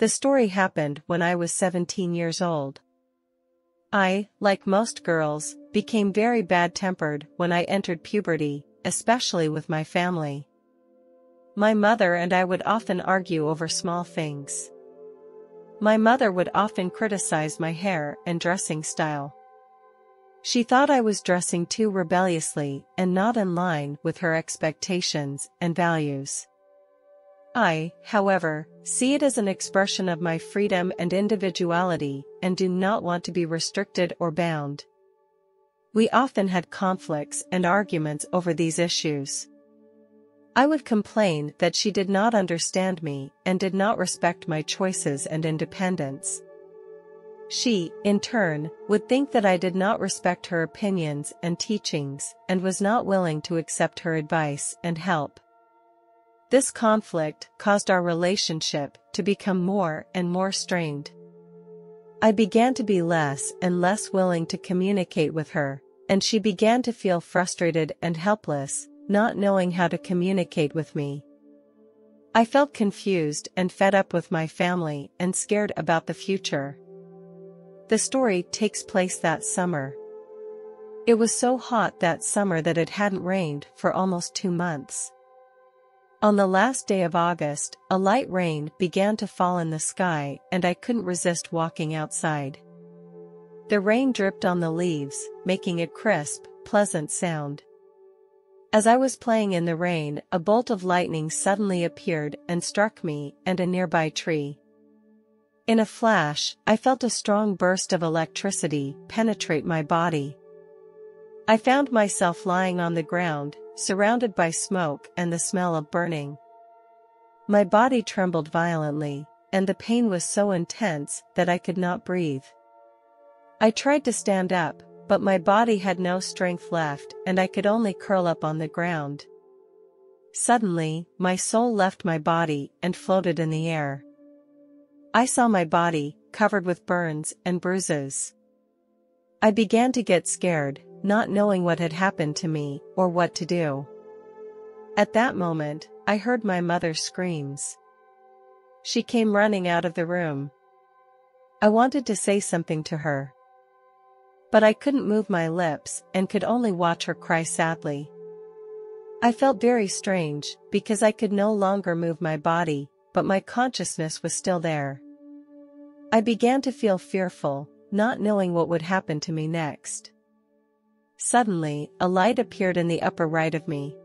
The story happened when I was 17 years old. I, like most girls, became very bad-tempered when I entered puberty, especially with my family. My mother and I would often argue over small things. My mother would often criticize my hair and dressing style. She thought I was dressing too rebelliously and not in line with her expectations and values. I, however, see it as an expression of my freedom and individuality and do not want to be restricted or bound. We often had conflicts and arguments over these issues. I would complain that she did not understand me and did not respect my choices and independence. She, in turn, would think that I did not respect her opinions and teachings and was not willing to accept her advice and help. This conflict caused our relationship to become more and more strained. I began to be less and less willing to communicate with her, and she began to feel frustrated and helpless, not knowing how to communicate with me. I felt confused and fed up with my family and scared about the future. The story takes place that summer. It was so hot that summer that it hadn't rained for almost 2 months. On the last day of August, a light rain began to fall in the sky and I couldn't resist walking outside. The rain dripped on the leaves, making a crisp, pleasant sound. As I was playing in the rain, a bolt of lightning suddenly appeared and struck me and a nearby tree. In a flash, I felt a strong burst of electricity penetrate my body. I found myself lying on the ground, surrounded by smoke and the smell of burning. My body trembled violently, and the pain was so intense that I could not breathe. I tried to stand up, but my body had no strength left and I could only curl up on the ground. Suddenly, my soul left my body and floated in the air. I saw my body, covered with burns and bruises. I began to get scared, not knowing what had happened to me or what to do. At that moment, I heard my mother's screams. She came running out of the room. I wanted to say something to her, but I couldn't move my lips and could only watch her cry sadly. I felt very strange because I could no longer move my body, but my consciousness was still there. I began to feel fearful, not knowing what would happen to me next. Suddenly, a light appeared in the upper right of me.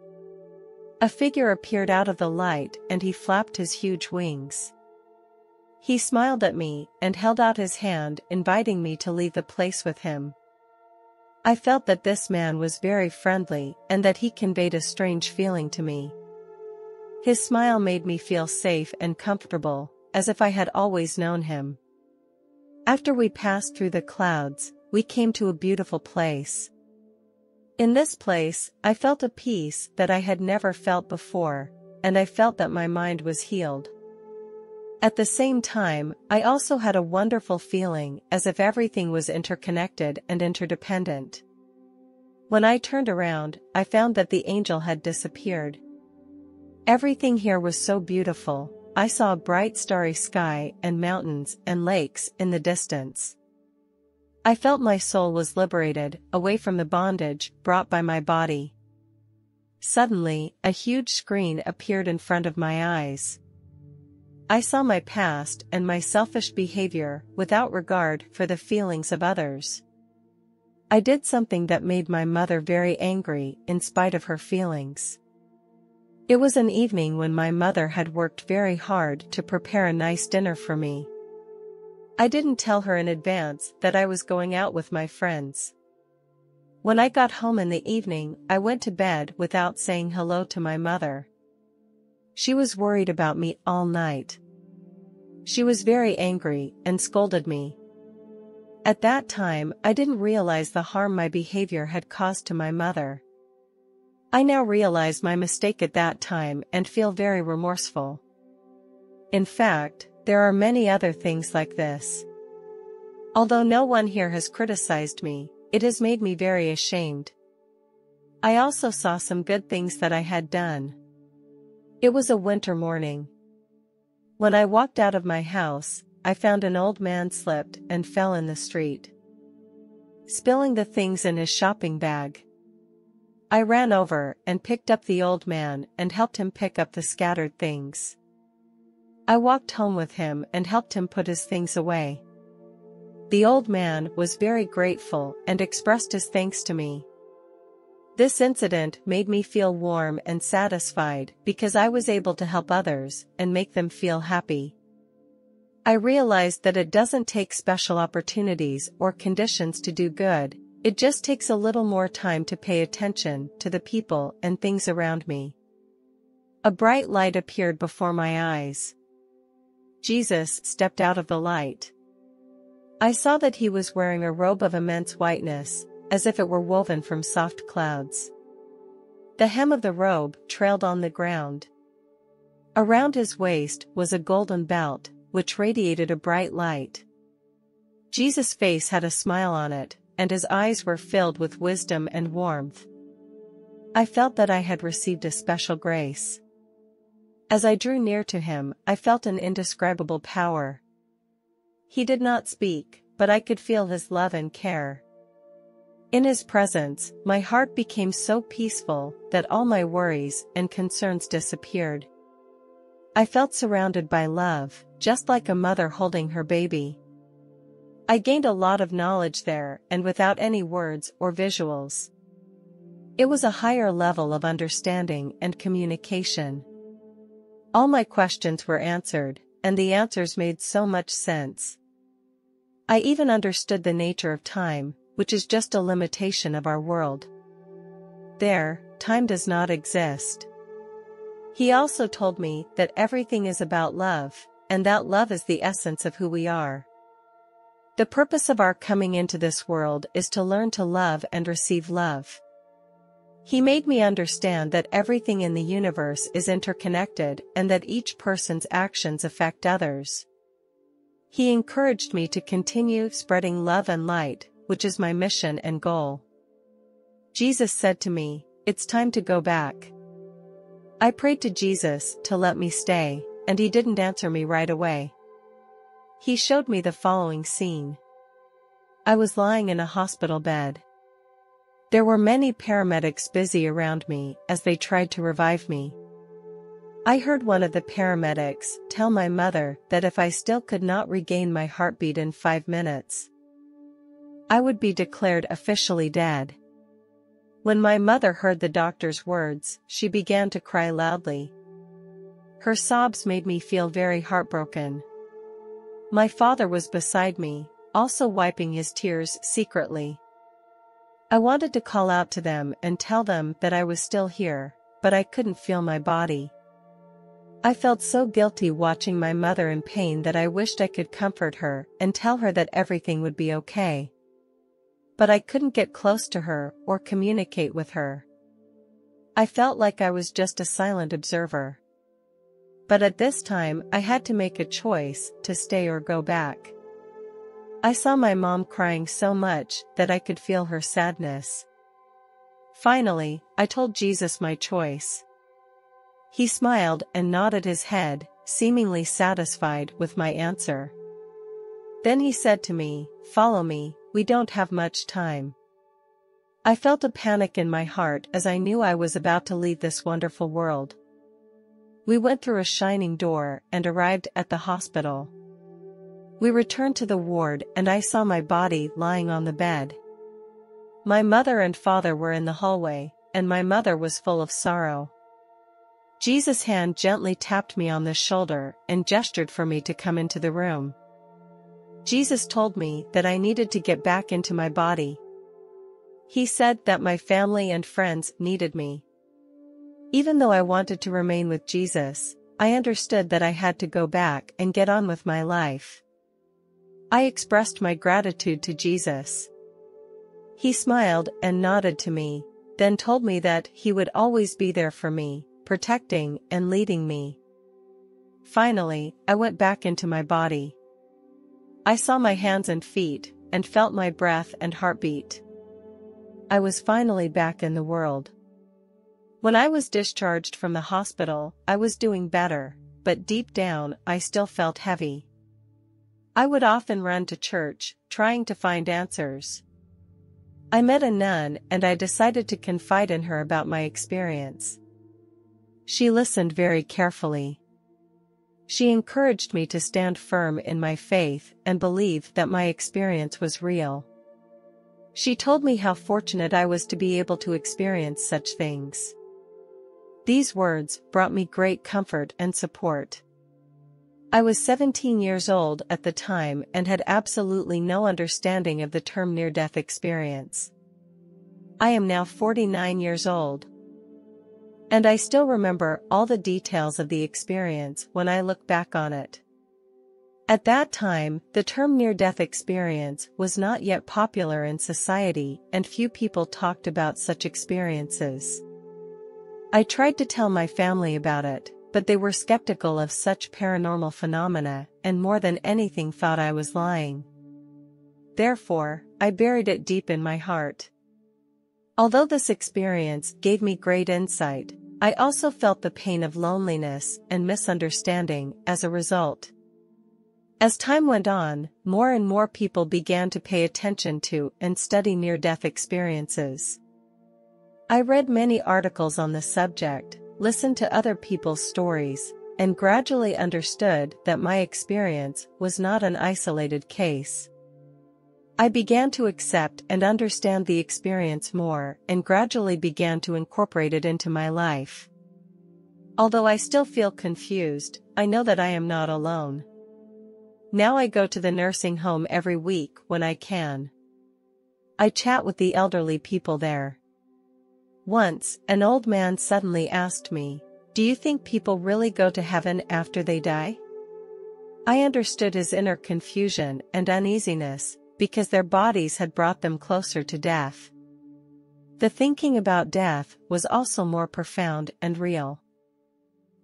A figure appeared out of the light and he flapped his huge wings. He smiled at me and held out his hand, inviting me to leave the place with him. I felt that this man was very friendly and that he conveyed a strange feeling to me. His smile made me feel safe and comfortable, as if I had always known him. After we passed through the clouds, we came to a beautiful place. In this place, I felt a peace that I had never felt before, and I felt that my mind was healed. At the same time, I also had a wonderful feeling as if everything was interconnected and interdependent. When I turned around, I found that the angel had disappeared. Everything here was so beautiful. I saw a bright starry sky and mountains and lakes in the distance. I felt my soul was liberated, away from the bondage brought by my body. Suddenly, a huge screen appeared in front of my eyes. I saw my past and my selfish behavior without regard for the feelings of others. I did something that made my mother very angry in spite of her feelings. It was an evening when my mother had worked very hard to prepare a nice dinner for me. I didn't tell her in advance that I was going out with my friends. When I got home in the evening, I went to bed without saying hello to my mother. She was worried about me all night. She was very angry and scolded me. At that time, I didn't realize the harm my behavior had caused to my mother. I now realize my mistake at that time and feel very remorseful. In fact, there are many other things like this. Although no one here has criticized me, it has made me very ashamed. I also saw some good things that I had done. It was a winter morning. When I walked out of my house, I found an old man slipped and fell in the street, spilling the things in his shopping bag. I ran over and picked up the old man and helped him pick up the scattered things. I walked home with him and helped him put his things away. The old man was very grateful and expressed his thanks to me. This incident made me feel warm and satisfied because I was able to help others and make them feel happy. I realized that it doesn't take special opportunities or conditions to do good, it just takes a little more time to pay attention to the people and things around me. A bright light appeared before my eyes. Jesus stepped out of the light. I saw that he was wearing a robe of immense whiteness, as if it were woven from soft clouds. The hem of the robe trailed on the ground. Around his waist was a golden belt, which radiated a bright light. Jesus' face had a smile on it, and his eyes were filled with wisdom and warmth. I felt that I had received a special grace. As I drew near to him, I felt an indescribable power. He did not speak, but I could feel his love and care. In his presence, my heart became so peaceful that all my worries and concerns disappeared. I felt surrounded by love, just like a mother holding her baby. I gained a lot of knowledge there and without any words or visuals. It was a higher level of understanding and communication. All my questions were answered, and the answers made so much sense. I even understood the nature of time, which is just a limitation of our world. There, time does not exist. He also told me that everything is about love, and that love is the essence of who we are. The purpose of our coming into this world is to learn to love and receive love. He made me understand that everything in the universe is interconnected and that each person's actions affect others. He encouraged me to continue spreading love and light, which is my mission and goal. Jesus said to me, "It's time to go back." I prayed to Jesus to let me stay, and he didn't answer me right away. He showed me the following scene. I was lying in a hospital bed. There were many paramedics busy around me as they tried to revive me. I heard one of the paramedics tell my mother that if I still could not regain my heartbeat in 5 minutes, I would be declared officially dead. When my mother heard the doctor's words, she began to cry loudly. Her sobs made me feel very heartbroken. My father was beside me, also wiping his tears secretly. I wanted to call out to them and tell them that I was still here, but I couldn't feel my body. I felt so guilty watching my mother in pain that I wished I could comfort her and tell her that everything would be okay. But I couldn't get close to her or communicate with her. I felt like I was just a silent observer. But at this time I had to make a choice to stay or go back. I saw my mom crying so much that I could feel her sadness. Finally, I told Jesus my choice. He smiled and nodded his head, seemingly satisfied with my answer. Then he said to me, "Follow me, we don't have much time." I felt a panic in my heart as I knew I was about to leave this wonderful world. We went through a shining door and arrived at the hospital. We returned to the ward and I saw my body lying on the bed. My mother and father were in the hallway, and my mother was full of sorrow. Jesus' hand gently tapped me on the shoulder and gestured for me to come into the room. Jesus told me that I needed to get back into my body. He said that my family and friends needed me. Even though I wanted to remain with Jesus, I understood that I had to go back and get on with my life. I expressed my gratitude to Jesus. He smiled and nodded to me, then told me that he would always be there for me, protecting and leading me. Finally, I went back into my body. I saw my hands and feet, and felt my breath and heartbeat. I was finally back in the world. When I was discharged from the hospital, I was doing better, but deep down I still felt heavy. I would often run to church, trying to find answers. I met a nun and I decided to confide in her about my experience. She listened very carefully. She encouraged me to stand firm in my faith and believe that my experience was real. She told me how fortunate I was to be able to experience such things. These words brought me great comfort and support. I was 17 years old at the time and had absolutely no understanding of the term near-death experience. I am now 49 years old. And I still remember all the details of the experience when I look back on it. At that time, the term near-death experience was not yet popular in society and few people talked about such experiences. I tried to tell my family about it, but they were skeptical of such paranormal phenomena and more than anything thought I was lying. Therefore, I buried it deep in my heart. Although this experience gave me great insight, I also felt the pain of loneliness and misunderstanding as a result. As time went on, more and more people began to pay attention to and study near-death experiences. I read many articles on the subject, listened to other people's stories, and gradually understood that my experience was not an isolated case. I began to accept and understand the experience more and gradually began to incorporate it into my life. Although I still feel confused, I know that I am not alone. Now I go to the nursing home every week when I can. I chat with the elderly people there. Once, an old man suddenly asked me, "Do you think people really go to heaven after they die?" I understood his inner confusion and uneasiness, because their bodies had brought them closer to death. The thinking about death was also more profound and real.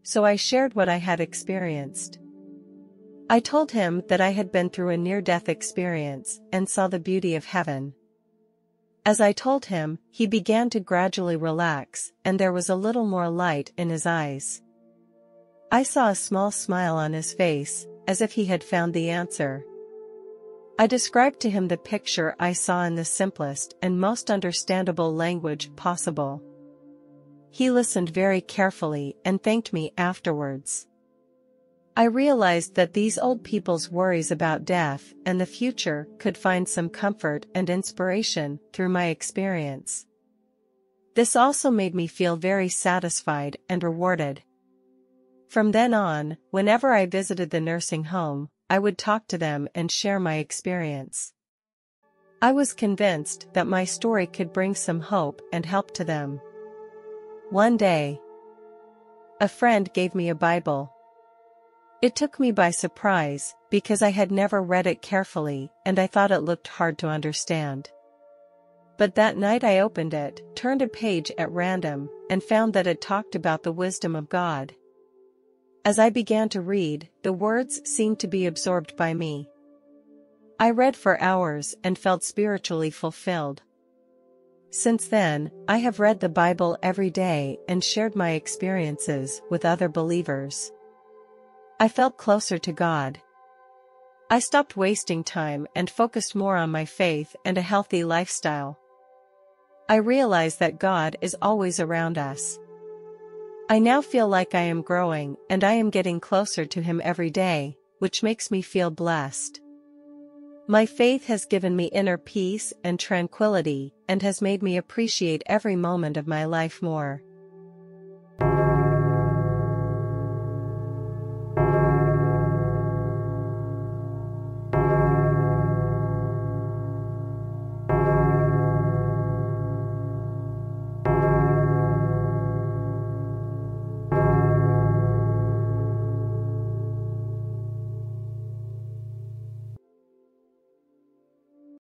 So I shared what I had experienced. I told him that I had been through a near-death experience and saw the beauty of heaven. As I told him, he began to gradually relax, and there was a little more light in his eyes. I saw a small smile on his face, as if he had found the answer. I described to him the picture I saw in the simplest and most understandable language possible. He listened very carefully and thanked me afterwards. I realized that these old people's worries about death and the future could find some comfort and inspiration through my experience. This also made me feel very satisfied and rewarded. From then on, whenever I visited the nursing home, I would talk to them and share my experience. I was convinced that my story could bring some hope and help to them. One day, a friend gave me a Bible. It took me by surprise, because I had never read it carefully and I thought it looked hard to understand. But that night I opened it, turned a page at random, and found that it talked about the wisdom of God. As I began to read, the words seemed to be absorbed by me. I read for hours and felt spiritually fulfilled. Since then, I have read the Bible every day and shared my experiences with other believers. I felt closer to God. I stopped wasting time and focused more on my faith and a healthy lifestyle. I realized that God is always around us. I now feel like I am growing and I am getting closer to Him every day, which makes me feel blessed. My faith has given me inner peace and tranquility and has made me appreciate every moment of my life more.